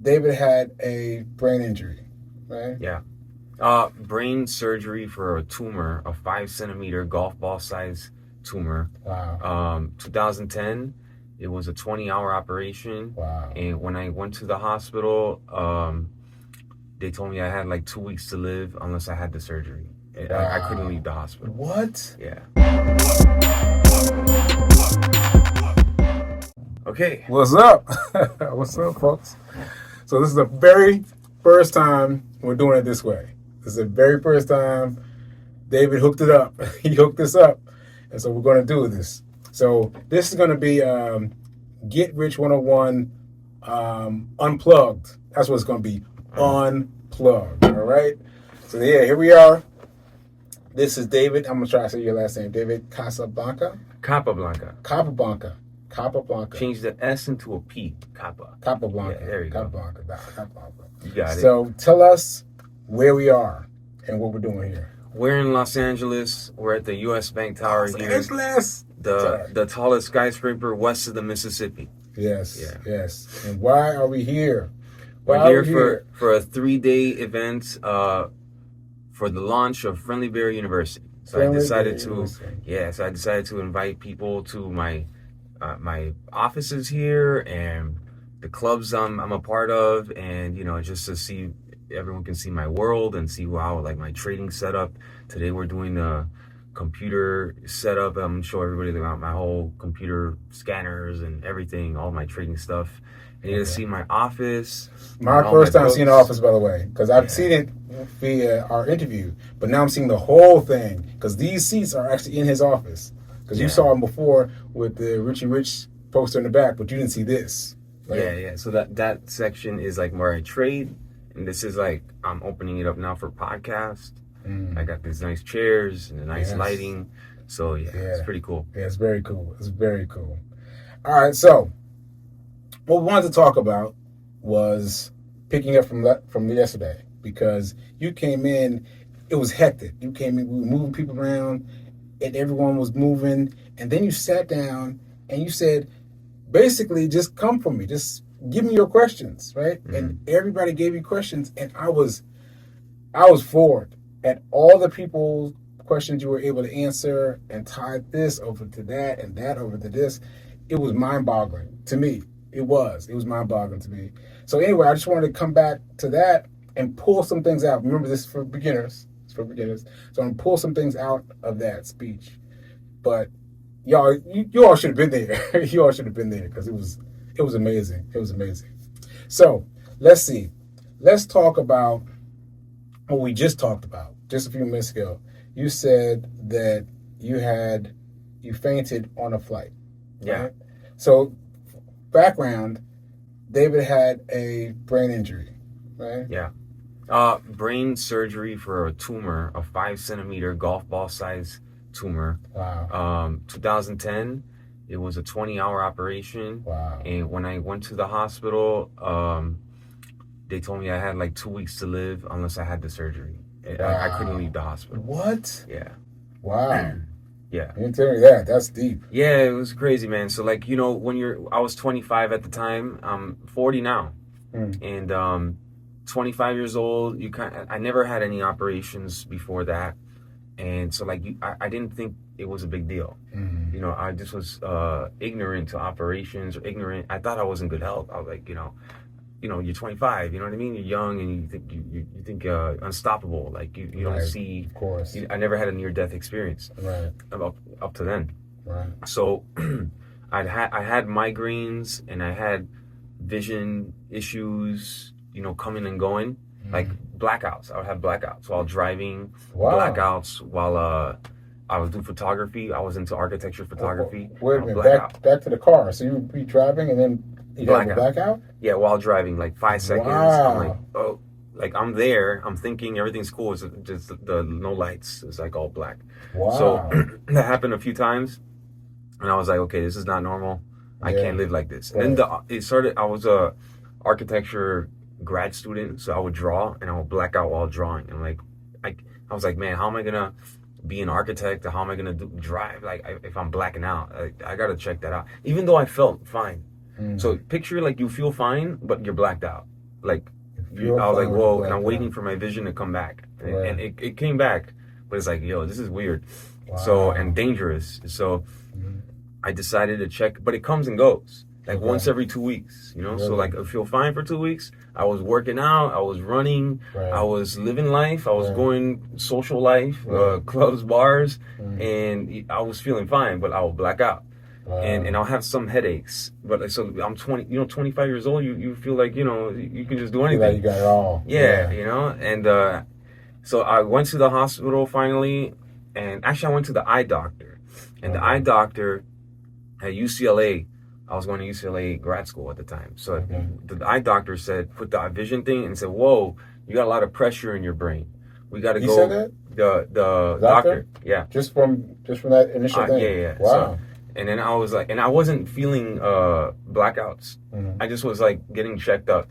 David had a brain injury, right? Yeah. Brain surgery for a tumor, a 5 centimeter golf ball size tumor. Wow. 2010, it was a 20-hour operation. Wow. And when I went to the hospital, they told me I had like 2 weeks to live unless I had the surgery. I couldn't Wow. leave the hospital. What? Yeah. Okay. What's up? What's up, folks? So this is the very first time we're doing it this way. This is the very first time David hooked it up. He hooked this up. And so we're going to do this. So this is going to be Get Rich 101 Unplugged. That's what it's going to be. Unplugged. All right? So yeah, here we are. This is David. I'm going to try to say your last name. David Casablanca? Capablanca. Capablanca. Capablanca. Change the S into a P. Capa. Capablanca. Yeah, there you go. Capablanca. Capablanca. You got it. So tell us where we are and what we're doing here. We're in Los Angeles. We're at the U.S. Bank Tower here. Angeles. The tallest skyscraper west of the Mississippi. Yes. Yeah. Yes. And why are we here? We're here for a 3-day event for the launch of Friendly Bear University. So I decided to invite people to my offices here and the clubs I'm a part of, and just to see everyone can see my world and see how like my trading setup. Today we're doing the computer setup. I'm showing everybody about my whole computer scanners and everything, all my trading stuff. And you get to see my office. My first time seeing the office, by the way, because I've seen it via our interview, but now I'm seeing the whole thing because these seats are actually in his office. Because you saw him before with the Richie Rich poster in the back, but you didn't see this. Right? Yeah. So that section is like where I trade, and this is like I'm opening it up now for podcast. I got these nice chairs and a nice lighting. So it's pretty cool. Yeah, it's very cool. It's very cool. All right, so what we wanted to talk about was picking up from yesterday, because you came in, it was hectic. You came in, we were moving people around, and everyone was moving, and then you sat down and you said, basically, just come for me, just give me your questions, right? Mm-hmm. And everybody gave you questions, and I was floored at all the people's questions you were able to answer, and tied this over to that and that over to this. It was mind-boggling to me. It was mind-boggling to me. So anyway, I just wanted to come back to that and pull some things out. Remember, this is for beginners. So I'm going to pull some things out of that speech. But y'all, you all should have been there. You all should have been there because it was amazing. It was amazing. So let's see. Let's talk about what we just talked about just a few minutes ago. You said that you fainted on a flight. Yeah. Right? So background, David had a brain injury, right? Yeah. Brain surgery for a tumor, a 5 centimeter golf ball size tumor. Wow. 2010, it was a 20-hour operation. Wow. And when I went to the hospital, they told me I had like 2 weeks to live unless I had the surgery. I couldn't leave the hospital. What? Yeah. Wow. Yeah. You didn't tell me that. That's deep. Yeah, it was crazy, man. So like, I was 25 at the time. I'm 40 now. And 25 years old, I never had any operations before that. And so like I didn't think it was a big deal. Mm-hmm. I just was ignorant to operations, or ignorant. I thought I was in good health. I was like, you're 25, you know what I mean? You're young and you think unstoppable. Like you don't see. Of course. I never had a near-death experience. Right. Up to then. Right. So I had migraines and I had vision issues, coming and going, like blackouts. I would have blackouts while driving. Wow. Blackouts while I was doing photography. I was into architecture photography. Wait a minute. Back to the car. So you would be driving and then you have a blackout? Yeah, while driving, like 5 seconds. Wow. I'm like, oh, like I'm there. I'm thinking everything's cool. It's just the no lights. It's like all black. Wow. So that happened a few times, and I was like, okay, this is not normal. I can't live like this. And then it started. I was a architecture grad student, so I would draw and I would black out while drawing. And like, I was like, man, how am I gonna be an architect? Or how am I gonna drive? Like, if I'm blacking out, I gotta check that out. Even though I felt fine. So picture like you feel fine, but you're blacked out. like, Feel I was like, fine with the whoa, and I'm blackout. waiting for my vision to come back. Right. And it came back, but it's like, yo, this is weird. Wow. So, and dangerous. So Mhm. I decided to check, but it comes and goes. Like Okay. once every 2 weeks, you know? Really? So like I feel fine for 2 weeks. I was working out, I was running, Right. I was living life, I was Right. going social life, Right. clubs, bars, Mm. and I was feeling fine, but I will black out. Wow. And I'll have some headaches. But like, so I'm 20, 25 years old, you feel like, you can just do Feel like anything. you got it all. Yeah, and so I went to the hospital finally, and actually I went to the eye doctor. And the eye doctor at UCLA, I was going to UCLA grad school at the time. So the eye doctor said, put the vision thing and said, whoa, you got a lot of pressure in your brain. We got to go. Said that? The doctor? Yeah. Just from that initial thing? Yeah. Wow. So, and then I was like, and I wasn't feeling blackouts. Mm-hmm. I just was like getting checked up.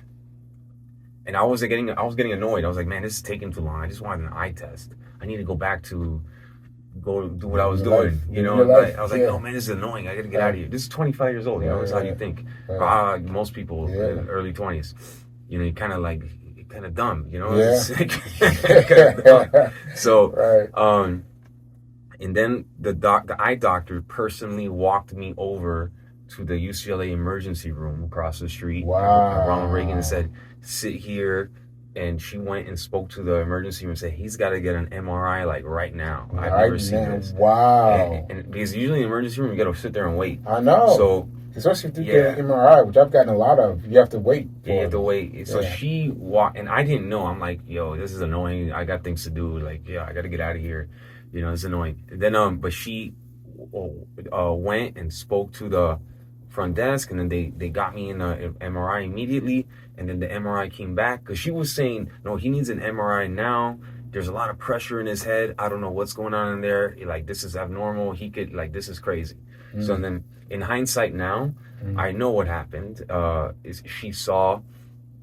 And I was getting annoyed. I was like, man, this is taking too long. I just wanted an eye test. I need to go back to go do what I was doing. I was like, no, man, this is annoying. I got to get out of here. This is 25 years old. That's how you think. Right. Most people in early 20s, you kind of like, kind of dumb, Yeah. Kinda dumb. So, right. And then the eye doctor personally walked me over to the UCLA emergency room across the street. Wow. Ronald Reagan said, sit here. And she went and spoke to the emergency room and said, he's got to get an MRI like right now. I've never seen this. Wow. And because usually in the emergency room, you got to sit there and wait. I know. So, especially if you get an MRI, which I've gotten a lot of, you have to wait. Yeah, you have to wait. So she walked, and I didn't know. I'm like, yo, this is annoying. I got things to do. Like, I got to get out of here. It's annoying. Then, but she went and spoke to the front desk, and then they got me in an MRI immediately. And then the MRI came back because she was saying, no, he needs an MRI now. There's a lot of pressure in his head. I don't know what's going on in there. Like, this is abnormal. He could, like, this is crazy. So and then in hindsight now, I know what happened. Is she saw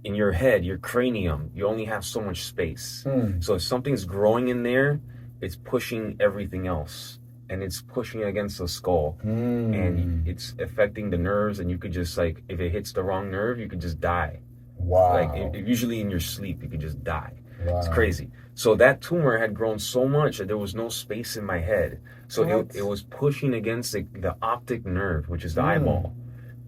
in your head, your cranium, you only have so much space. So if something's growing in there, it's pushing everything else. And it's pushing against the skull. And it's affecting the nerves. And you could just, like, if it hits the wrong nerve, you could just die. Wow. Like, usually in your sleep, you could just die. Wow. It's crazy. So that tumor had grown so much that there was no space in my head. So it was pushing against the optic nerve, which is the eyeball.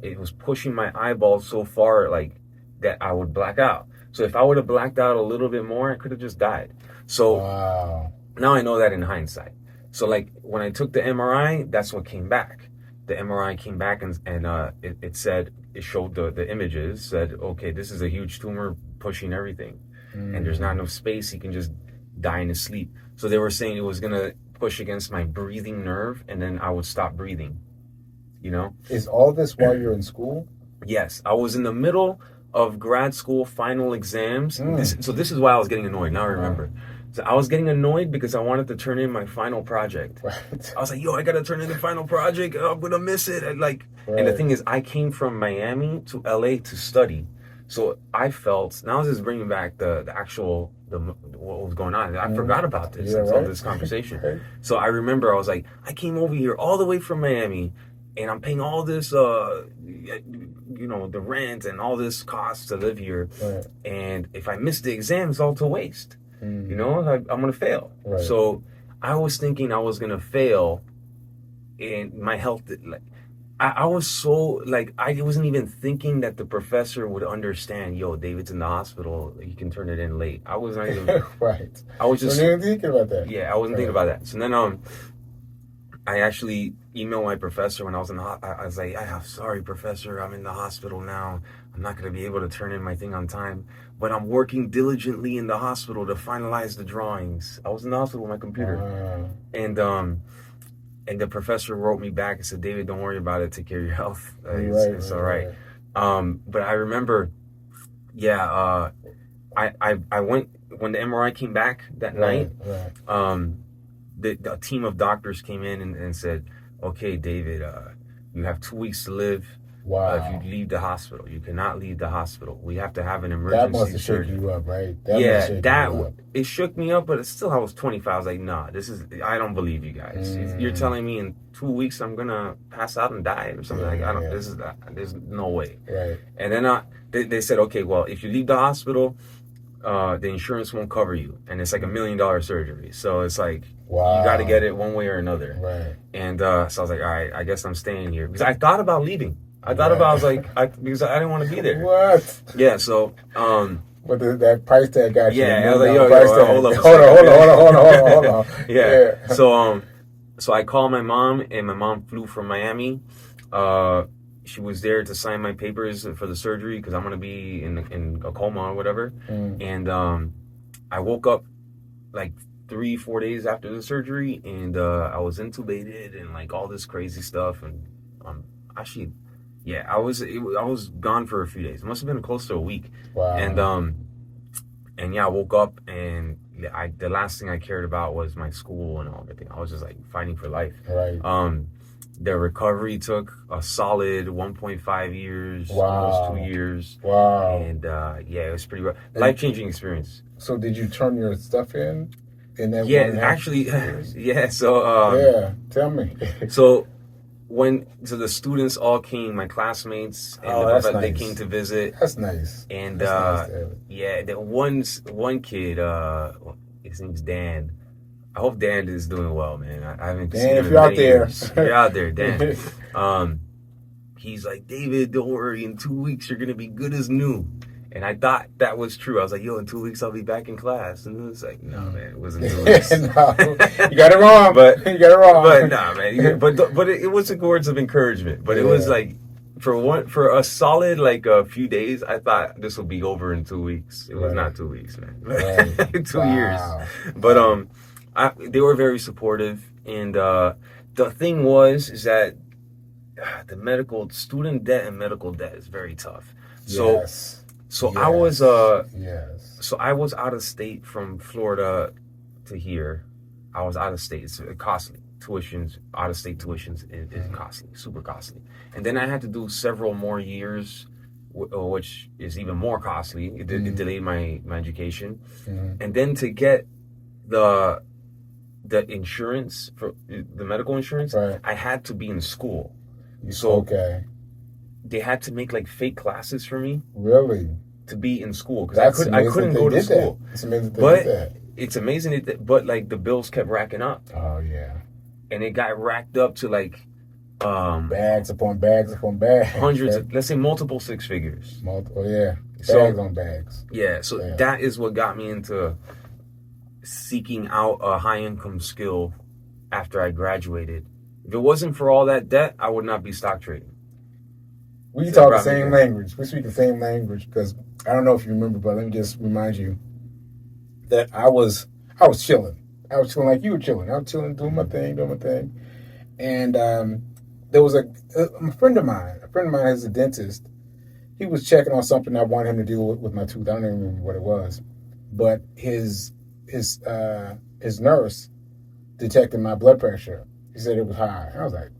It was pushing my eyeball so far, like, that I would black out. So if I would have blacked out a little bit more, I could have just died. So now I know that in hindsight. So, like, when I took the MRI, that's what came back. The MRI came back and it said, it showed the images, said, okay, this is a huge tumor pushing everything. And there's not enough space. He can just die in his sleep. So they were saying it was going to push against my breathing nerve, and then I would stop breathing. Is all this while you're in school? Yes. I was in the middle of grad school final exams. So this is why I was getting annoyed. Now I remember. So I was getting annoyed because I wanted to turn in my final project. Right. I was like, yo, I got to turn in the final project. I'm going to miss it. And the thing is, I came from Miami to LA to study. So I felt, now this is bringing back the actual, what was going on. I forgot about this until this conversation. So I remember I was like, I came over here all the way from Miami, and I'm paying all this, the rent and all this cost to live here. Right. And if I miss the exam, it's all to waste. I'm going to fail. Right. So I was thinking I was going to fail, and my health, I was so, I wasn't even thinking that the professor would understand, yo, David's in the hospital, he can turn it in late. I was not even... Right. I was just... You weren't even thinking about that. Yeah, I wasn't thinking about that. So then I actually emailed my professor when I was in the hospital. I was like, sorry, professor, I'm in the hospital now. I'm not going to be able to turn in my thing on time, but I'm working diligently in the hospital to finalize the drawings. I was in the hospital with my computer. And the professor wrote me back and said, David, don't worry about it. Take care of your health. It's all right. But I remember, I went, when the MRI came back that night, the team of doctors came in and said, okay, David, you have 2 weeks to live. If you Wow. leave the hospital. You cannot leave the hospital. We have to have an That must emergency have shaken you surgery. up, right? That must Yeah, have shaken that you up. it shook me up, but it's still I was 25. I was like, nah, I don't believe you guys. You're telling me in 2 weeks I'm gonna pass out and die or something. Like I don't. There's no way. Right. And then they said, okay, well, if you leave the hospital, the insurance won't cover you, and it's like $1 million surgery. So it's like you got to get it one way or another. Right. And so I was like, all right, I guess I'm staying here because I thought about leaving. I thought about I was like because I didn't want to be there. What? Yeah. So but that price tag got you. Yeah, I was like, yo, hold on. Yeah. So I called my mom, and my mom flew from Miami. She was there to sign my papers for the surgery because I'm gonna be in a coma or whatever. And I woke up like 3-4 days after the surgery, and I was intubated and like all this crazy stuff. And actually, yeah, I was gone for a few days. It must have been close to a week. Wow. And yeah, I woke up and the last thing I cared about was my school and everything. I was just like fighting for life. Right. The recovery took a solid 1.5 years, almost 2 years. Wow. And yeah, it was pretty rough. Life-changing experience. So did you turn your stuff in that? Yeah, actually, yeah. So yeah, tell me. So the students all came, my classmates, and they came to visit. That's nice. And that's nice, yeah, the one kid, his name's Dan. I hope Dan is doing well, man. I haven't seen him. Dan, if you're out there, you're out there, Dan. He's like, David, don't worry. In 2 weeks, you're gonna be good as new. And I thought that was true. I was like, yo, in 2 weeks, I'll be back in class. And it was like, no, man, it wasn't 2 weeks. No, you got it wrong. You got it wrong. But nah, man. But it was words of encourament. But it was like, for a solid like a few days, I thought this will be over in 2 weeks. It was not 2 weeks, man. Right. 2 years. But they were very supportive. And the thing is that the student debt and medical debt is very tough. So. Yes. So yes. I was yes. So I was out of state from Florida to here. I was out of state. It's costly. Out of state tuitions is costly, super costly. And then I had to do several more years, which is even more costly. It delayed my education. And then to get the insurance for the medical insurance, right. I had to be in school. Okay. They had to make like fake classes for me. Really? To be in school because I couldn't go to school. It's amazing they did that. It's amazing but like the bills kept racking up. Oh yeah. And it got racked up to like bags upon bags upon bags. Hundreds of, let's say multiple six figures. Multiple, yeah. Bags on bags. Yeah, so that is what got me into seeking out a high income skill after I graduated. If it wasn't for all that debt, I would not be stock trading. We talk the same language. We speak the same language because I don't know if you remember, but let me just remind you that I was chilling. I was chilling like you were chilling. I was chilling, doing my thing. And there was a friend of mine. A friend of mine is a dentist. He was checking on something I wanted him to do with my tooth. I don't even remember what it was, but his nurse detected my blood pressure. He said it was high. I was like,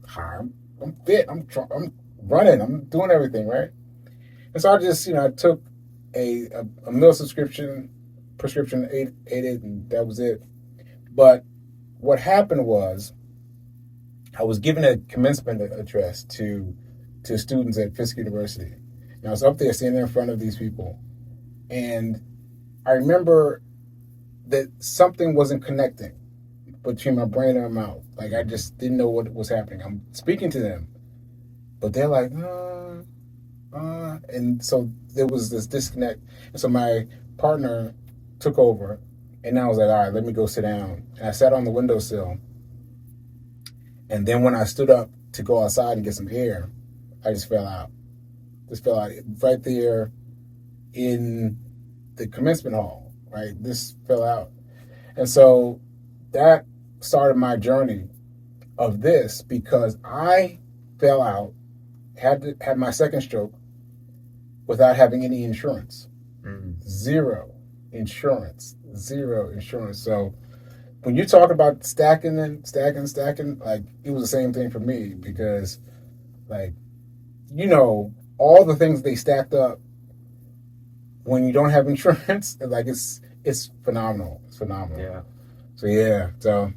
high? I'm fit. I'm running. I'm doing everything right. And so I just, I took a meal prescription, ate it, and that was it. But what happened was, I was given a commencement address to students at Fisk University. And I was up there standing in front of these people. And I remember that something wasn't connecting between my brain and my mouth. Like, I just didn't know what was happening. I'm speaking to them, but they're like, and so there was this disconnect. And so my partner took over, and I was like, all right, let me go sit down. And I sat on the windowsill. And then when I stood up to go outside and get some air, I just fell out. Right there in the commencement hall, right? This fell out. And so that started my journey of this, because I fell out, had my second stroke without having any insurance. Zero insurance. So when you talk about stacking, like, it was the same thing for me, because like you know, all the things they stacked up when you don't have insurance, like it's phenomenal. It's phenomenal. Yeah. So yeah, so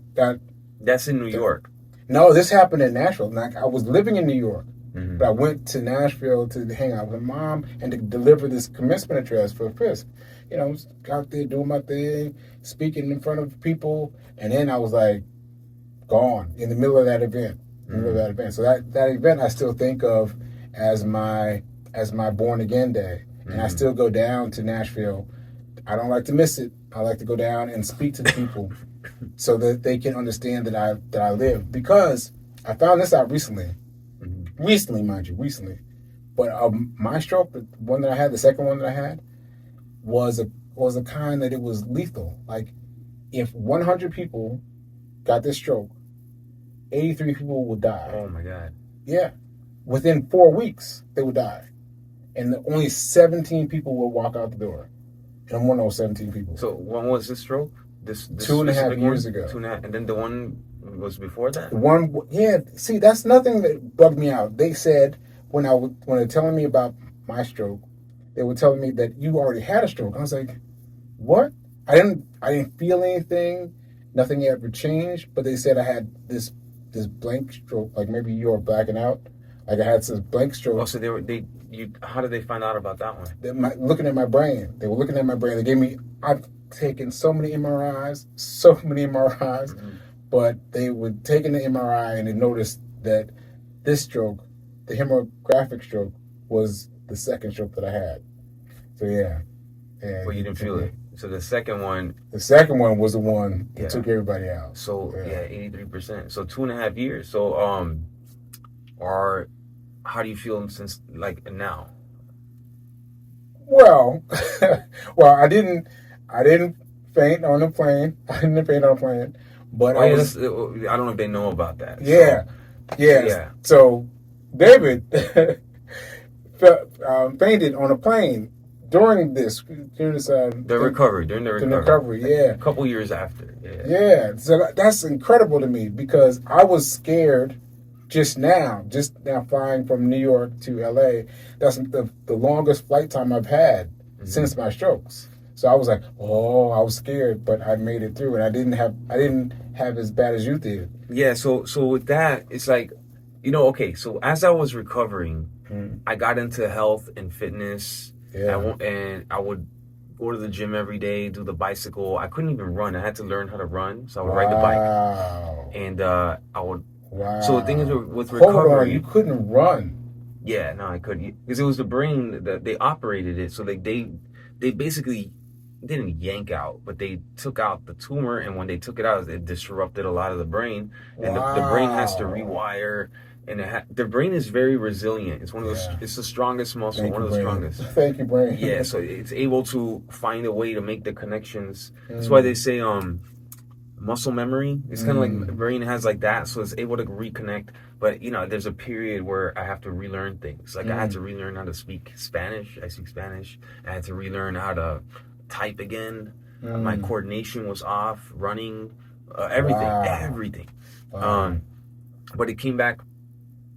that's in New York. No, this happened in Nashville. Like I was living in New York, Mm-hmm. but I went to Nashville to hang out with my mom and to deliver this commencement address for Fisk. You know, I was out there doing my thing, speaking in front of people, and then I was like gone in the middle of that event. So that event I still think of as my born again day, and I still go down to Nashville. I don't like to miss it. I like to go down and speak to the people so that they can understand that I live, because I found this out recently. Recently, mind you, recently. But my stroke, the one that I had, the second one that I had, was a kind that it was lethal. Like if 100 people got this stroke, 83 people would die. Oh my God. Yeah. Within 4 weeks, they would die. And only 17 people would walk out the door. And I'm one of those 17 people. So when was this stroke? This 2.5 years ago. 2.5, and then the one was before that? See, that's nothing that bugged me out. They said when they're telling me about my stroke, they were telling me that you already had a stroke. I was like, what? I didn't feel anything. Nothing ever changed. But they said I had this blank stroke. Like maybe you were blacking out. Like I had this blank stroke. Oh, so how did they find out about that one? Looking at my brain. They were looking at my brain. They gave me. I've taken so many MRIs, but they were taking the MRI and they noticed that this stroke, the hemorrhagic stroke, was the second stroke that I had. So yeah. Well, you didn't feel it. So the second one was the one that took everybody out. So 83%. So 2.5 years. So how do you feel since like now? Well, I didn't faint on the plane. But I don't know if they know about that. Yeah. So David fainted on a plane during the recovery. Yeah, a couple years after. Yeah. So that's incredible to me, because I was scared just now flying from New York to LA. That's the longest flight time I've had since my strokes. So I was like, I was scared, but I made it through, and I didn't have as bad as you did. Yeah. So with that, it's like, okay. So as I was recovering, I got into health and fitness. Yeah. And I would go to the gym every day, do the bicycle. I couldn't even run. I had to learn how to run, so I would ride the bike, and I would. Wow. So the thing is with recovery, hold on, you couldn't run. Yeah, no, I couldn't, because it was the brain that they operated it. So they basically didn't yank out, but they took out the tumor, and when they took it out, it disrupted a lot of the brain, and the brain has to rewire. And the brain is very resilient. It's one of those. It's the strongest muscle, one of the strongest. Thank you, brain. Yeah, so it's able to find a way to make the connections. That's why they say muscle memory. It's kind of like the brain has like that, so it's able to reconnect. But there's a period where I have to relearn things. Like I had to relearn how to speak Spanish. I speak Spanish. I had to relearn how to type again. My coordination was off. Running, everything. Wow. But it came back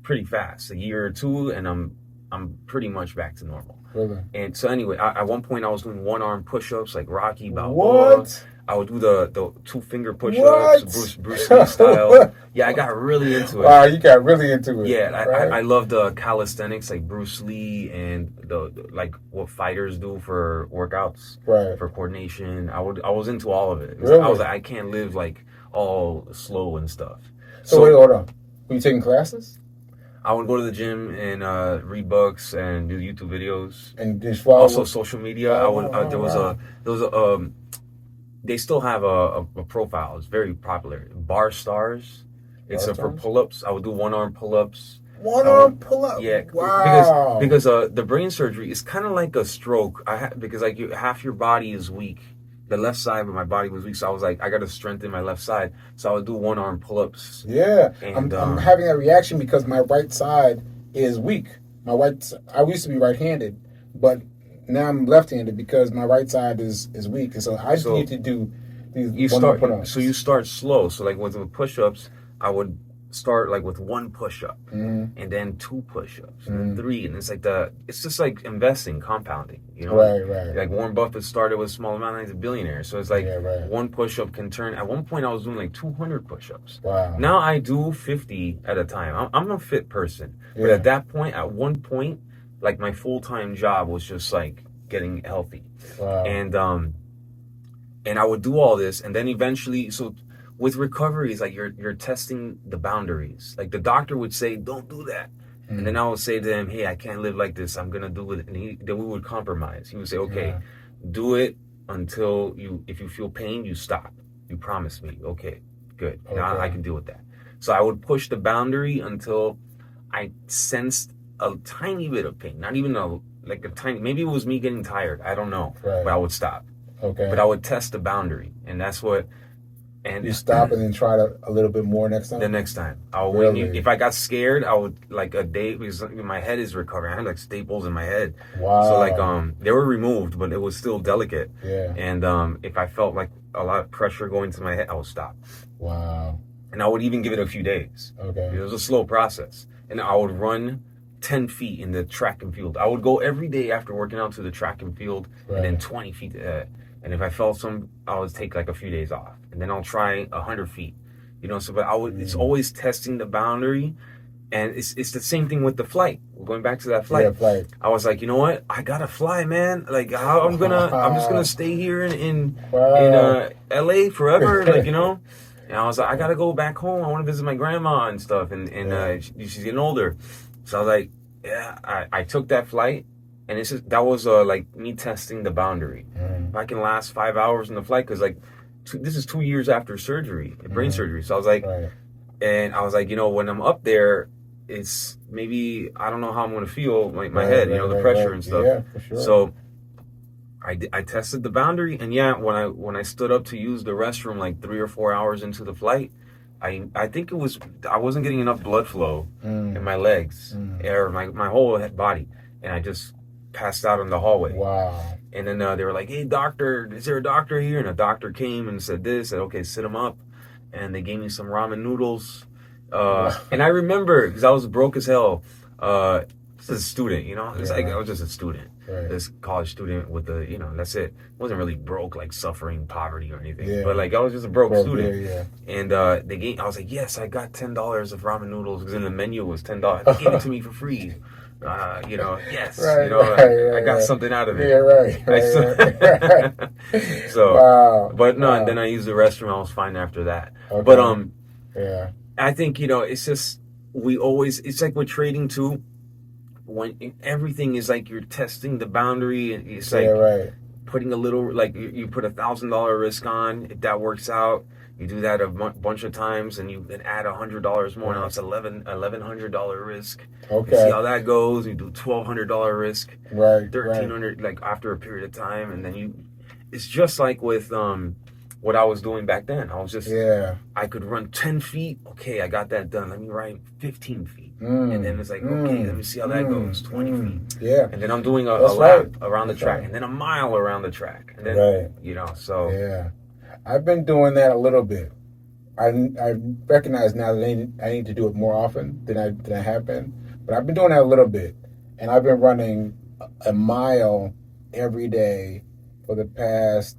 pretty fast, a year or two, and I'm pretty much back to normal. Really? And so anyway, at one point I was doing one-arm push-ups like Rocky Balboa. What? I would do the 2-finger push-ups, Bruce Lee style. Yeah, I got really into it. Wow, you got really into it. Yeah, right? I love the calisthenics like Bruce Lee and the like what fighters do for workouts, for coordination. I was into all of it. Really? I was like, I can't live like all slow and stuff. So wait, hold on. Were you taking classes? I would go to the gym and read books and do YouTube videos, and just follow. Also social media. They still have a profile. It's very popular. Bar Stars. It's for pull-ups. I would do one-arm pull-ups. One-arm pull-up. Yeah. Wow. Because the brain surgery is kind of like a stroke. Because like half your body is weak. The left side of my body was weak, so I was like, I got to strengthen my left side. So I would do one-arm pull-ups. Yeah, and I'm having that reaction because my right side is weak. I used to be right-handed, but now I'm left-handed because my right side is weak, and so need to do these one-arm pull-ups. So you start slow. So like with the push-ups, I would start like with 1 push-up, and then 2 push-ups, and then 3, and it's just like investing, compounding, you know. Right. Like Warren Buffett started with a small amount, and he's a billionaire. So it's like 1 push-up can turn. At one point, I was doing like 200 push-ups. Wow. Now I do 50 at a time. I'm a fit person, but at that point, at one point, like my full-time job was just like getting healthy, and I would do all this, and then eventually, so with recovery, it's like you're testing the boundaries. Like the doctor would say, "Don't do that," and then I would say to him, "Hey, I can't live like this. I'm gonna do it." And then we would compromise. He would say, "Okay, do it until if you feel pain, you stop. You promise me. Okay, good. Now I can deal with that." So I would push the boundary until I sensed a tiny bit of pain, not even a tiny. Maybe it was me getting tired. I don't know, but I would stop. Okay. But I would test the boundary, and that's what. And you stop and then try a little bit more next time. The next time, if I got scared, I would like a day because my head is recovering. I had like staples in my head. Wow. So like they were removed, but it was still delicate. Yeah. And if I felt like a lot of pressure going to my head, I would stop. Wow. And I would even give it a few days. Okay. It was a slow process, and I would run 10 feet in the track and field. I would go every day after working out to the track and field, and then 20 feet. And if I felt I would take like a few days off, and then I'll try 100 feet. You know, so but it's always testing the boundary, and it's the same thing with the flight. Going back to that flight. Yeah, flight. I was like, you know what? I gotta fly, man. Like I'm just gonna stay here in LA forever. Like, you know. And I was like, I gotta go back home. I want to visit my grandma and stuff, and she's getting older. So I was like, yeah, I took that flight, and that was like me testing the boundary. If I can last 5 hours in the flight, because like this is 2 years after surgery, brain surgery. So I was like, and I was like, you know, when I'm up there, it's maybe I don't know how I'm gonna feel, like my head, you know, the pressure and stuff. Yeah, for sure. So I tested the boundary, and when I stood up to use the restroom like 3 or 4 hours into the flight, I think I wasn't getting enough blood flow in my legs or my whole body, and I just passed out in the hallway. Wow. And then they were like, "Hey, doctor, is there a doctor here?" And a doctor came and said "Okay, sit him up," and they gave me some ramen noodles. And I remember because I was broke as hell. Just a student, you know, it's like I was just a student. This college student with that's it. Wasn't really broke, like suffering poverty or anything, but like I was just a broke student. And I was like, yes, I got $10 of ramen noodles because in the menu was $10. They gave it to me for free. Yes, I got something out of it. Yeah, right. So, wow. But no, and then I used the restroom. I was fine after that. Okay. But I think it's just it's like with trading too. When everything is like you're testing the boundary, and it's like putting a little, like you put $1,000 risk on. If that works out, you do that a bunch of times, and you can add $100 more. Now it's $1,100 risk. Okay, you see how that goes. You do $1,200 risk, $1,300 like after a period of time, and then it's just like with what I was doing back then. I was just I could run 10 feet. Okay, I got that done. Let me run 15 feet. And then it's like, okay, let me see how that goes. 20 feet. Yeah. And then I'm doing a lap around the track, and then a mile around the track. And then, so. Yeah. I've been doing that a little bit. I recognize now that I need to do it more often than I have been. But I've been doing that a little bit. And I've been running a mile every day for the past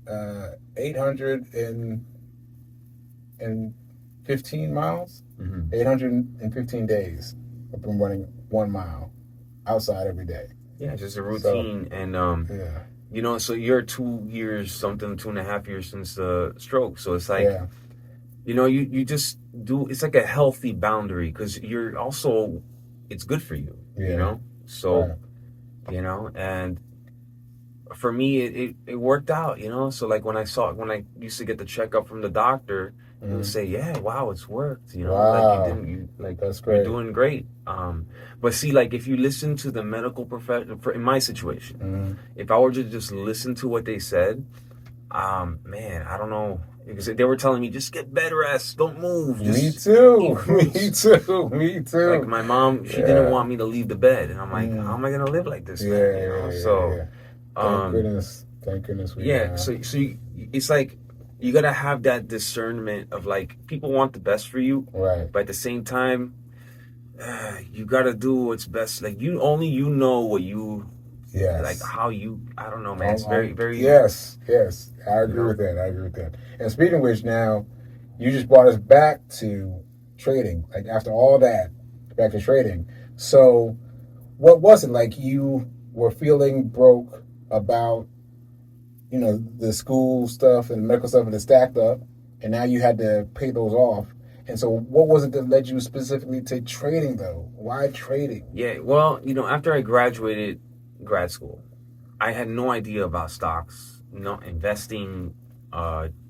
815 miles. 815 days. I've been running 1 mile outside every day. Yeah, just a routine. And so you're 2.5 years since the stroke. So it's like, you just do. It's like a healthy boundary because you're also, it's good for you. You know, so and for me it worked out. So like when I used to get the checkup from the doctor. He would say, "Yeah, wow, it's worked." Like that's great. You're doing great. But see, like if you listen to the medical professional, in my situation, if I were to just listen to what they said, man, I don't know, because they were telling me just get bed rest, don't move. Me too. Me too. Like my mom, she didn't want me to leave the bed, and I'm like, how am I gonna live like this, man? Thank goodness. So it's like you gotta have that discernment of like people want the best for you, right? But at the same time, you gotta do what's best. Like you know what you like Yes. how you. I don't know, man. It's very very. Yes, yes. I You agree know. with that. I agree with that. And speaking of which, now you just brought us back to trading. Like after all that, back to trading. So, what was it like? You were feeling broke about the school stuff and medical stuff, and it stacked up, and now you had to pay those off. And so, what was it that led you specifically to trading, though? Why trading? Yeah, well, after I graduated grad school, I had no idea about stocks, no investing,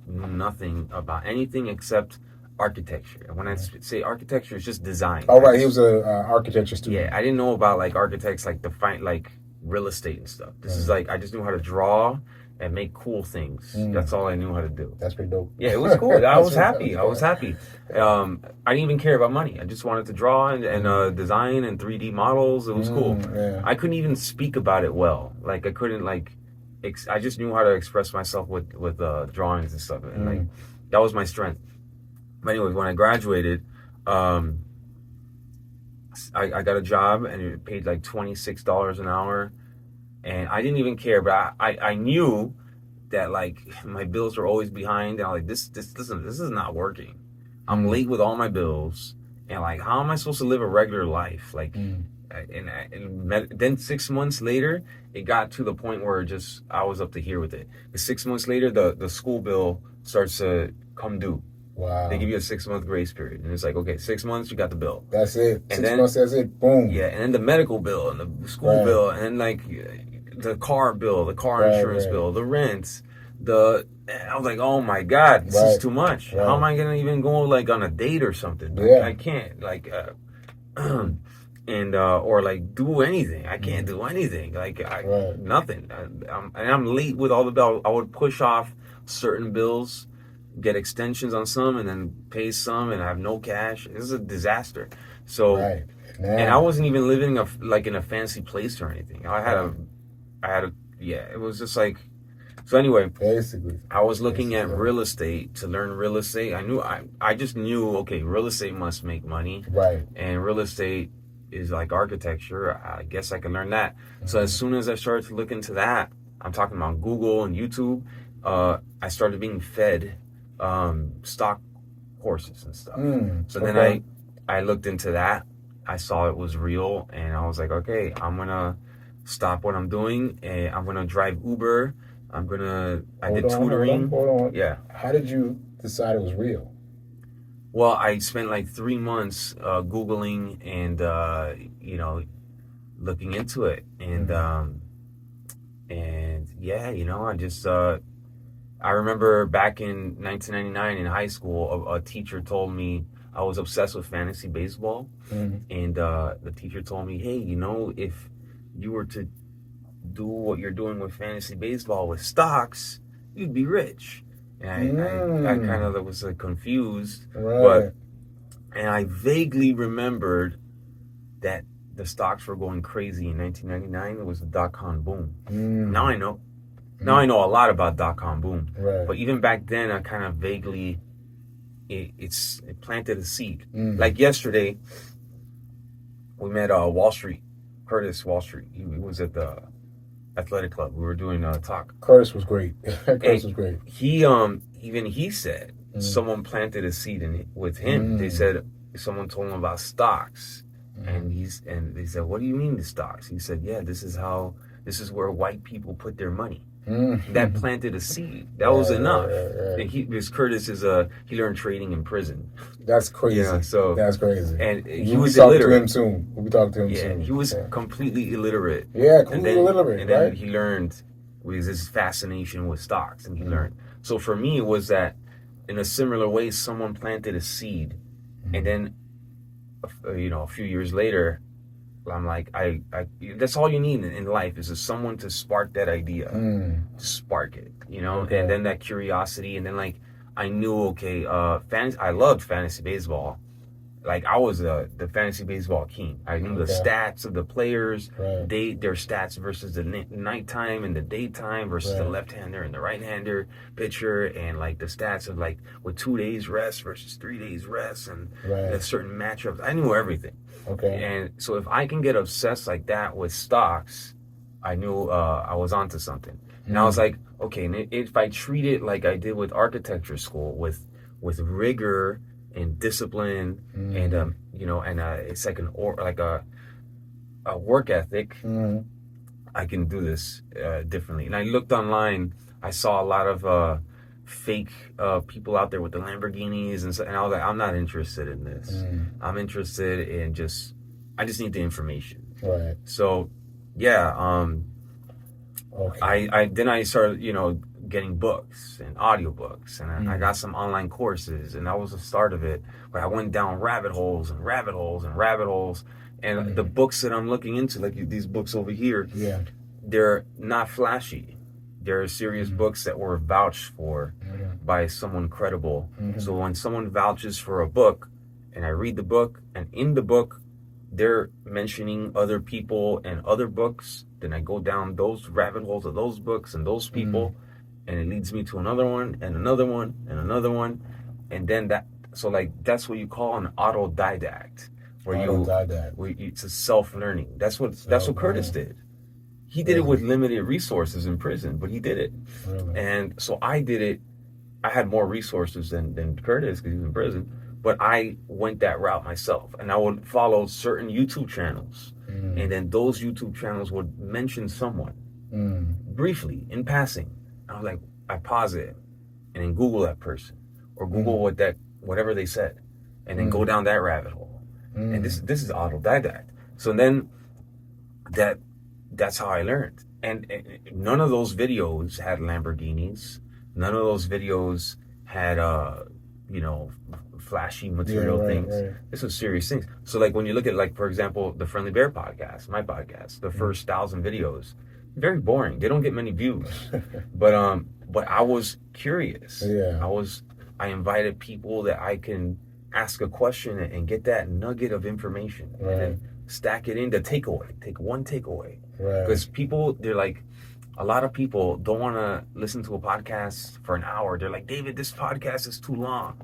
nothing about anything except architecture. And when I say architecture, it's just design. Oh, right. He was a architecture Yeah, student. I didn't know about like architects, like define like real estate and stuff. This is like I just knew how to draw and make cool things. That's all I knew how to do. That's pretty dope. Yeah, it was cool. I was happy. I was happy. I didn't even care about money. I just wanted to draw and design and 3D models. It was cool. Yeah. I couldn't even speak about it well. Like I couldn't like. I just knew how to express myself with drawings and stuff, and like that was my strength. But anyways, when I graduated, I got a job and it paid like $26 an hour, and I didn't even care. But I knew that like my bills were always behind, and I'm like listen, this is not working. I'm late with all my bills, and like how am I supposed to live a regular life? Like, and then 6 months later, it got to the point where just I was up to here with it. But 6 months later, the school bill starts to come due. Wow. They give you a 6 month grace period, and it's like, okay, 6 months, you got the bill. That's it. And 6 months, that's it. Boom. Yeah, and then the medical bill and the school bill, and then like the car bill, the car insurance bill, the rent, I was like, oh my God, this is too much. How am I gonna even go like on a date or something? Like, I can't like, and or like do anything. I can't do anything. Like nothing. And I'm late with all the bills. I would push off certain bills, get extensions on some, and then pay some, and I have no cash. This is a disaster. So, and I wasn't even living in a fancy place or anything. I had a, yeah. It was just like, so anyway. Basically, I was looking at real estate to learn real estate. I just knew, okay, real estate must make money, right? And real estate is like architecture. I guess I can learn that. So as soon as I started to look into that, I'm talking about Google and YouTube. I started being fed stock courses and stuff. So then I looked into that. I saw it was real, and I was like, okay, I'm gonna stop what I'm doing, and I'm gonna drive Uber. I did tutoring. Hold on. Yeah. How did you decide it was real? Well, I spent like 3 months Googling and looking into it, and yeah, I just I remember back in 1999 in high school, a teacher told me I was obsessed with fantasy baseball, and the teacher told me, hey, if you were to do what you're doing with fantasy baseball with stocks, you'd be rich. And I kind of was confused, and I vaguely remembered that the stocks were going crazy in 1999. It was the dot-com boom. Now I know. Now I know a lot about dot-com boom. But even back then, I kind of vaguely, it planted a seed. Like yesterday, we met Wall Street, Curtis Wall Street. He was at the athletic club. We were doing a talk. Curtis was great. Curtis was great. He said someone planted a seed with him. They said someone told him about stocks, and they said, what do you mean the stocks? He said, yeah, this is where white people put their money. That planted a seed. That was enough. And because Curtis he learned trading in prison. That's crazy. So that's crazy. And he was illiterate. We'll be talking to him soon. He was completely illiterate. Yeah, completely illiterate. And then he learned with his fascination with stocks, and he learned. So for me, it was that in a similar way, someone planted a seed, and then a few years later, I'm like, I that's all you need in life is someone to spark that idea, to spark it, and then that curiosity, and then like I knew, okay, I loved fantasy baseball. like I was the fantasy baseball king. I knew the stats of the players, their stats versus the nighttime and the daytime versus the left-hander and the right-hander pitcher, and like the stats of like with 2 days rest versus 3 days rest, and the certain matchups. I knew everything. Okay. And so if I can get obsessed like that with stocks, I knew I was onto something. And I was like, okay, and if I treat it like I did with architecture school, with rigor and discipline, and you know, and it's like a work ethic, I can do this differently. And I looked online, I saw a lot of fake people out there with the Lamborghinis, and I was like, I'm not interested in this. I'm interested in I just need the information. Right. So, yeah. Okay. I started, you know, getting books and audiobooks, and I got some online courses, and that was the start of it. Where I went down rabbit holes and rabbit holes and rabbit holes, and the books that I'm looking into, like these books over here, they're not flashy. They're serious books that were vouched for by someone credible. So when someone vouches for a book, and I read the book, and in the book they're mentioning other people and other books, then I go down those rabbit holes of those books and those people, and it leads me to another one and another one and another one, and then so like that's what you call an autodidact, where it's a self-learning. That's what Curtis did. He did it with limited resources in prison, but he did it. And so I did it. I had more resources than Curtis because he was in prison, but I went that route myself, and I would follow certain YouTube channels, and then those YouTube channels would mention someone briefly in passing. I was like, I pause it, and then Google that person, or Google whatever they said, and then go down that rabbit hole. And this is autodidact. So then that's how I learned. And none of those videos had Lamborghinis. None of those videos had you know, flashy material things. This was serious things. So like when you look at, like, for example, the Friendly Bear podcast, my podcast, the first 1,000 videos, very boring. They don't get many views. but I was curious. I invited people that I can ask a question and get that nugget of information, and then stack it in the takeaway. Take one takeaway. Because people, they're like, a lot of people don't want to listen to a podcast for an hour. They're like, David, this podcast is too long.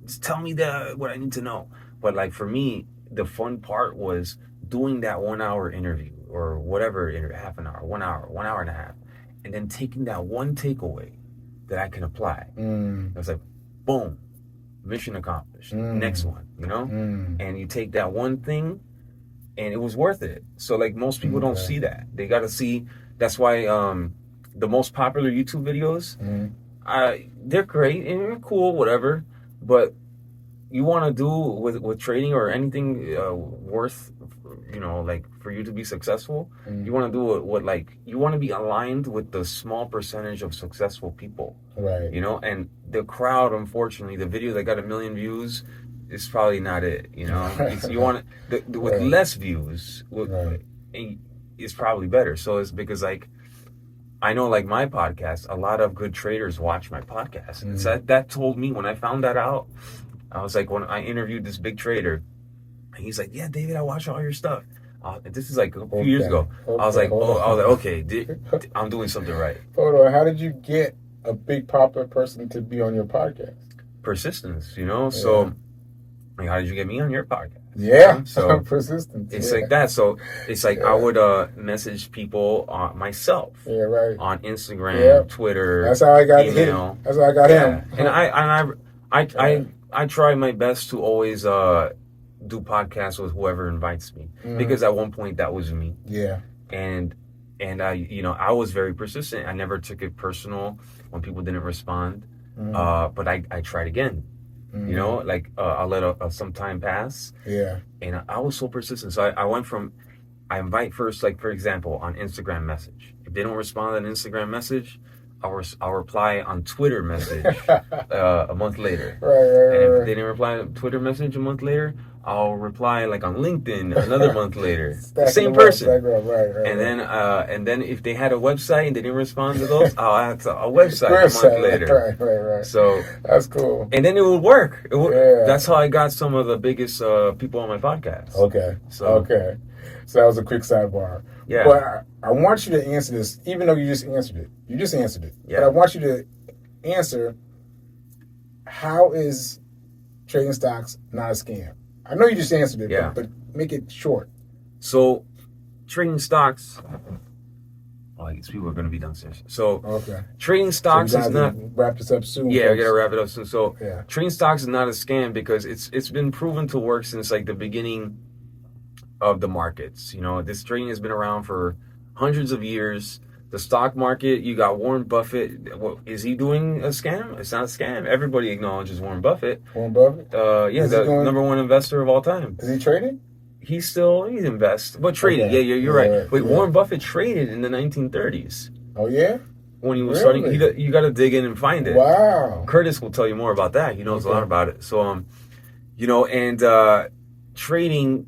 Just tell me what I need to know. But like for me, the fun part was doing that 1 hour interview, or whatever, half an hour, 1 hour, 1 hour and a half, and then taking that one takeaway that I can apply. I was like, boom, mission accomplished. Next one, you know? And you take that one thing, and it was worth it. So like most people don't see that. They got to see. That's why the most popular YouTube videos, they're great and they're cool, whatever. But you want to do with trading or anything worth, you know, like for you to be successful, you want to do what like you want to be aligned with the small percentage of successful people, you know. And the crowd, unfortunately, the video that got 1 million views is probably not it, you know. You want with less views. Is probably better. So it's because like I know, like my podcast, a lot of good traders watch my podcast, and so that told me, when I found that out, I was like, when I interviewed this big trader, and he's like, yeah, David, I watch all your stuff. This is like a few years ago. I was like, okay, I'm doing something right. Hold on, how did you get a big popular person to be on your podcast? Persistence, you know. So like, how did you get me on your podcast? So persistence. It's like that. So it's like I would message people myself. On Instagram, Twitter. That's how I got email. Him. That's how I got him. And I try my best to always do podcasts with whoever invites me, because at one point that was me. And I, you know, I was very persistent. I never took it personal when people didn't respond. But I tried again. You know, like I'll let some time pass. And I was so persistent. So I went from, I invite first, like for example, on Instagram message. If they don't respond on Instagram message, I'll reply on Twitter message a month later. And if they didn't reply on Twitter message a month later, I'll reply like on LinkedIn another month later. The Stacking same them up, person. right. And then if they had a website and they didn't respond to those, I'll add a website a month later. Right. So that's cool. And then it would work. Yeah. That's how I got some of the biggest people on my podcast. Okay. So that was a quick sidebar. Yeah. But I want you to answer this, even though you just answered it. You just answered it. Yeah. But I want you to answer, how is trading stocks not a scam? I know you just answered it, yeah. but make it short. So, trading stocks. Oh, I guess people are going to be downstairs. So, trading stocks is not. Wrap this up soon. Yeah, we got to wrap it up soon. So, yeah. Trading stocks is not a scam because it's been proven to work since like the beginning of the markets. You know, this trading has been around for hundreds of years. The stock market, you got Warren Buffett. Is he doing a scam? It's not a scam. Everybody acknowledges Warren Buffett. Warren Buffett? Yeah, the number one investor of all time. Is he trading? He invests, but traded. Yeah, you're right. Wait, Warren Buffett traded in the 1930s. Oh, yeah? When he was starting, you got to dig in and find it. Wow. Curtis will tell you more about that. He knows a lot about it. So, trading,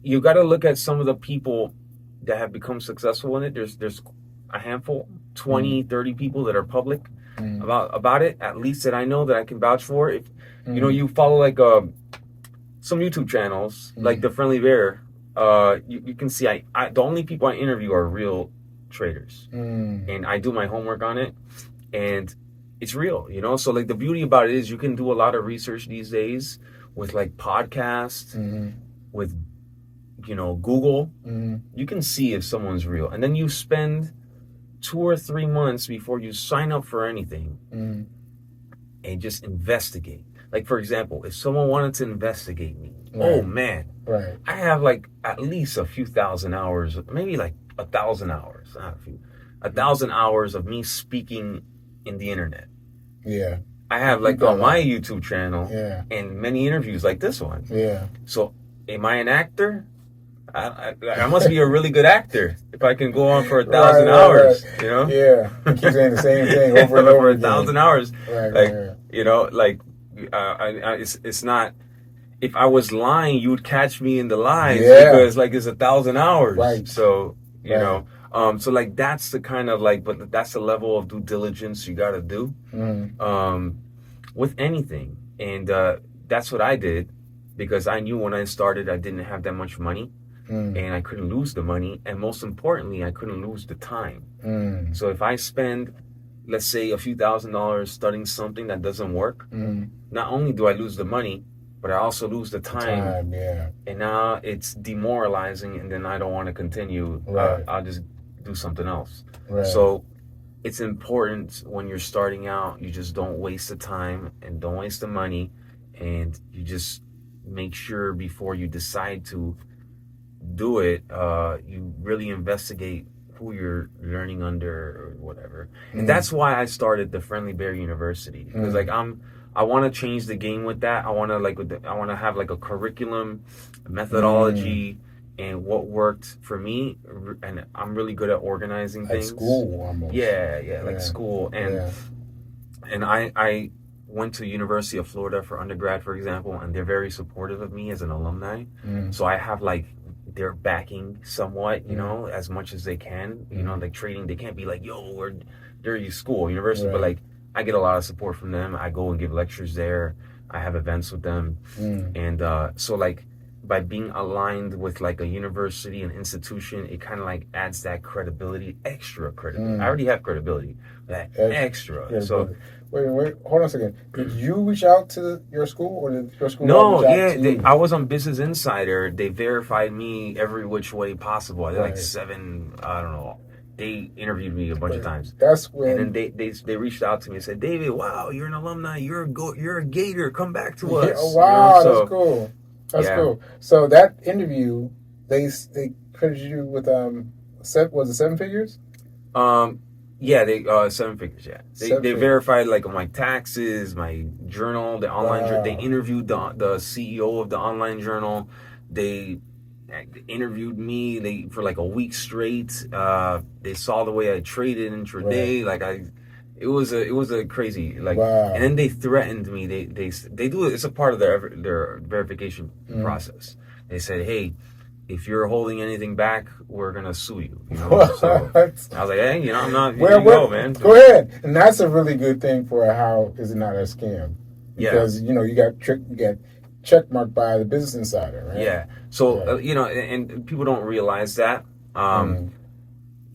you got to look at some of the people that have become successful in it. There's a handful, 20, 30 people that are public about it, at least that I know that I can vouch for. If you follow like some YouTube channels, like the Friendly Bear, you can see I the only people I interview are real traders, and I do my homework on it, and it's real, So like the beauty about it is you can do a lot of research these days with like podcasts, with Google. You can see if someone's real, and then you spend 2 or 3 months before you sign up for anything and just investigate. Like, for example, if someone wanted to investigate me, oh man, I have like at least a few thousand hours, maybe like 1,000 hours, not a few, 1,000 hours of me speaking in the internet. Yeah. I have like on my YouTube channel and many interviews like this one. Yeah. So, am I an actor? I must be a really good actor if I can go on for 1,000 hours, Yeah, keep saying the same thing over and over for 1,000 hours. It's not. If I was lying, you would catch me in the lies because like it's 1,000 hours. Right. So so like that's the kind of like, but that's the level of due diligence you got to do with anything, and that's what I did because I knew when I started I didn't have that much money. And I couldn't lose the money, and most importantly, I couldn't lose the time. So if I spend, let's say, a few $1,000s studying something that doesn't work, not only do I lose the money, but I also lose the time. And now it's demoralizing, and then I don't want to continue. I'll just do something else. So it's important when you're starting out, you just don't waste the time and don't waste the money, and you just make sure before you decide to do it, you really investigate who you're learning under or whatever. And that's why I started the Friendly Bear University, because like I want to change the game with that. I want to have like a curriculum, a methodology, and what worked for me. And I'm really good at organizing things. Like school almost. Yeah, like school. And I went to University of Florida for undergrad, for example, and they're very supportive of me as an alumni. So I have like their backing somewhat, as much as they can, like trading. They can't be like, yo, they're your school, university, but like I get a lot of support from them. I go and give lectures there. I have events with them. And so like by being aligned with like a university, an institution, it kind of like adds that credibility, extra credibility. I already have credibility, but extra. So Wait, hold on a second. Did you reach out to your school, or did your school No, reach out to you? I was on Business Insider. They verified me every which way possible. I did like 7, I don't know. They interviewed me a bunch of times. That's when. And then they reached out to me and said, David, wow, you're an alumni. You're a Gator. Come back to us. Oh, wow, that's cool. That's cool. So that interview, they credited you with was it 7 figures? Yeah, they 7 figures. Yeah, they verified like my taxes, my journal, the online. They interviewed the CEO of the online journal. They interviewed me. For like a week straight. They saw the way I traded intraday. Like It was a crazy like, wow. and then they threatened me. They do it. It's a part of their verification process. They said, hey, if you're holding anything back, we're gonna sue you. You know, so I was like, hey, you know, I'm not. Well, man. Go ahead, and that's a really good thing for how is it not a scam? Because you know you got check marked by the Business Insider, right? Yeah. So you know, and people don't realize that.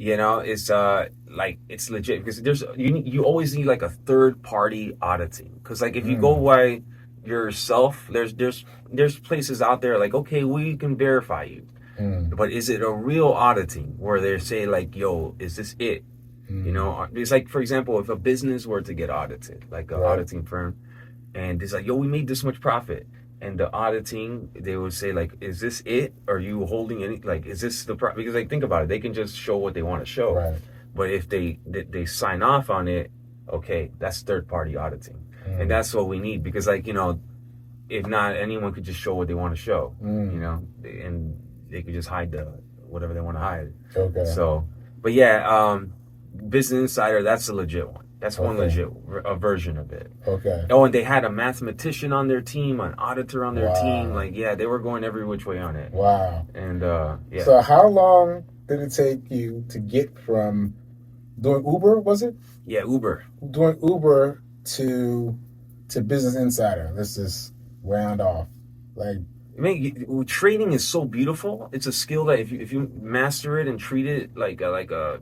You know, it's like it's legit because you always need like a third party auditing because like if you go by yourself, there's places out there like, okay, we can verify you, but is it a real auditing where they say like, yo, is this it? You know, it's like, for example, if a business were to get audited, like an auditing firm, and it's like, yo, we made this much profit. And the auditing, they would say like, is this it? Are you holding any, like, is this the profit? Because like, think about it. They can just show what they want to show. Right. But if they sign off on it, okay, that's third party auditing. And that's what we need because like, you know, if not, anyone could just show what they want to show, you know, and they could just hide whatever they want to hide. Okay. So, but yeah, Business Insider, that's a legit one. That's one legit version of it. Okay. Oh, and they had a mathematician on their team, an auditor on their team. Like, yeah, they were going every which way on it. Wow. And yeah. So how long did it take you to get from doing Uber? Was it? Yeah, Uber. Doing Uber to Business Insider. Let's just round off. Like, I mean, trading is so beautiful. It's a skill that if you master it and treat it like an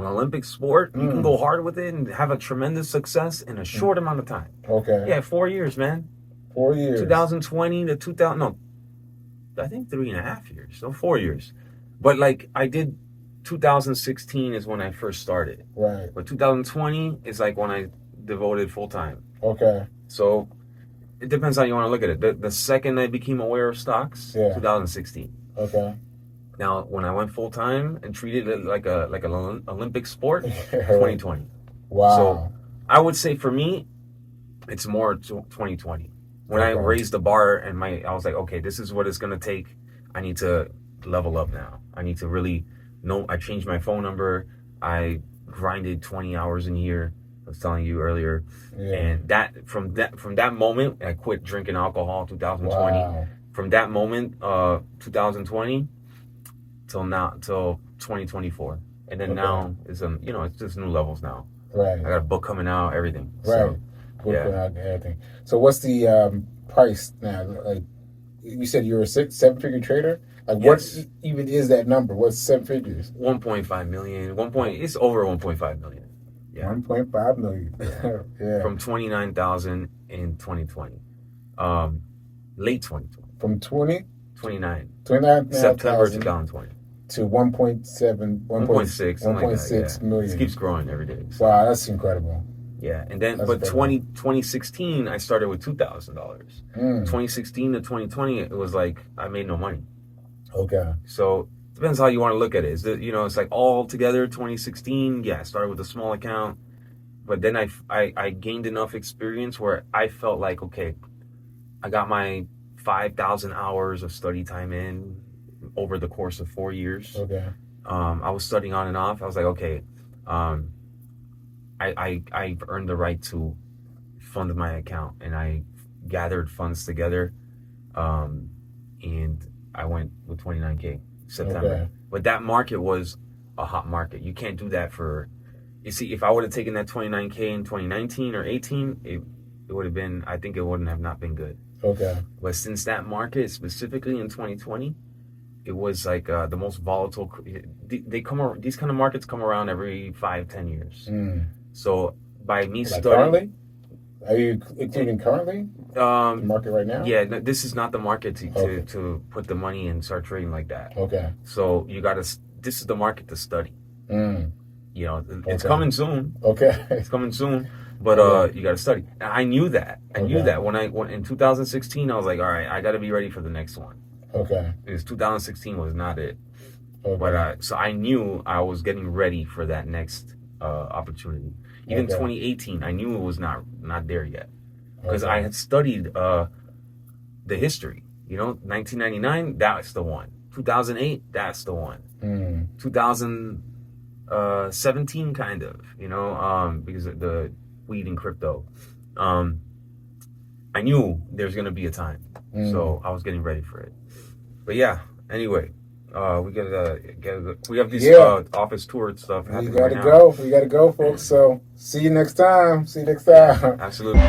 Olympic sport, you can go hard with it and have a tremendous success in a short amount of time. Okay. Yeah, 4 years, man. 4 years. 2020 to 2000. No, I think 3.5 years. No, 4 years. But like I did, 2016 is when I first started. Right. But 2020 is like when I devoted full time. Okay. So it depends how you want to look at it. The second I became aware of stocks, 2016. Okay. Now, when I went full time and treated it like an Olympic sport, 2020. Wow. So I would say for me, it's more 2020. When I raised the bar and I was like, okay, this is what it's gonna take. I need to level up now. I need to really know. I changed my phone number. I grinded 20 hours in a year. I was telling you earlier, and from that moment, I quit drinking alcohol. 2020. Wow. From that moment, 2020. Till 2024, and then now is you know, it's just new levels now. Right. I got a book coming out, everything. Right. So, book coming out, everything. So what's the price now? Like you said, you're a 7-figure trader. Like what even is that number? What's 7 figures? 1.5 million. It's over 1.5 million. Yeah. 1.5 million. Yeah. From 29,000 in 2020. Late 2020. From 29 September 2020 to 1.6 million. It keeps growing every day. So. Wow, that's incredible. Yeah, and then but 2016 I started with $2,000. 2016 to 2020 it was like I made no money. Okay. So depends how you want to look at it. Is that, you know, it's like all together 2016. Yeah, I started with a small account, but then I gained enough experience where I felt like, okay, I got my 5,000 hours of study time in over the course of 4 years. Okay. I was studying on and off. I was like, okay, I've earned the right to fund my account, and I gathered funds together, and I went with 29K September. Okay. But that market was a hot market. You can't do that you see, if I would have taken that 29K in 2019 or 18, it would have been, I think it wouldn't have not been good. Okay. But since that market, specifically in 2020, it was like the most volatile. These kind of markets come around every 5-10 years. So by me studying, currently, are you including currently the market right now? Yeah, no, this is not the market to put the money and start trading like that. Okay. So this is the market to study. You know, it's coming soon. Okay. It's coming soon. But you got to study. I knew that. I knew that when in 2016, I was like, all right, I got to be ready for the next one. Okay. Because 2016 was not it. Okay. But so I knew I was getting ready for that next opportunity. Even 2018, I knew it was not there yet, because I had studied the history. You know, 1999, that's the one. 2008, that's the one. 2000. 17 kind of, because of the weed and crypto. I knew there's gonna be a time, so I was getting ready for it. But yeah, anyway, we we have these office tour stuff happening right now. We gotta go, folks. So see you next time. Yeah, absolutely.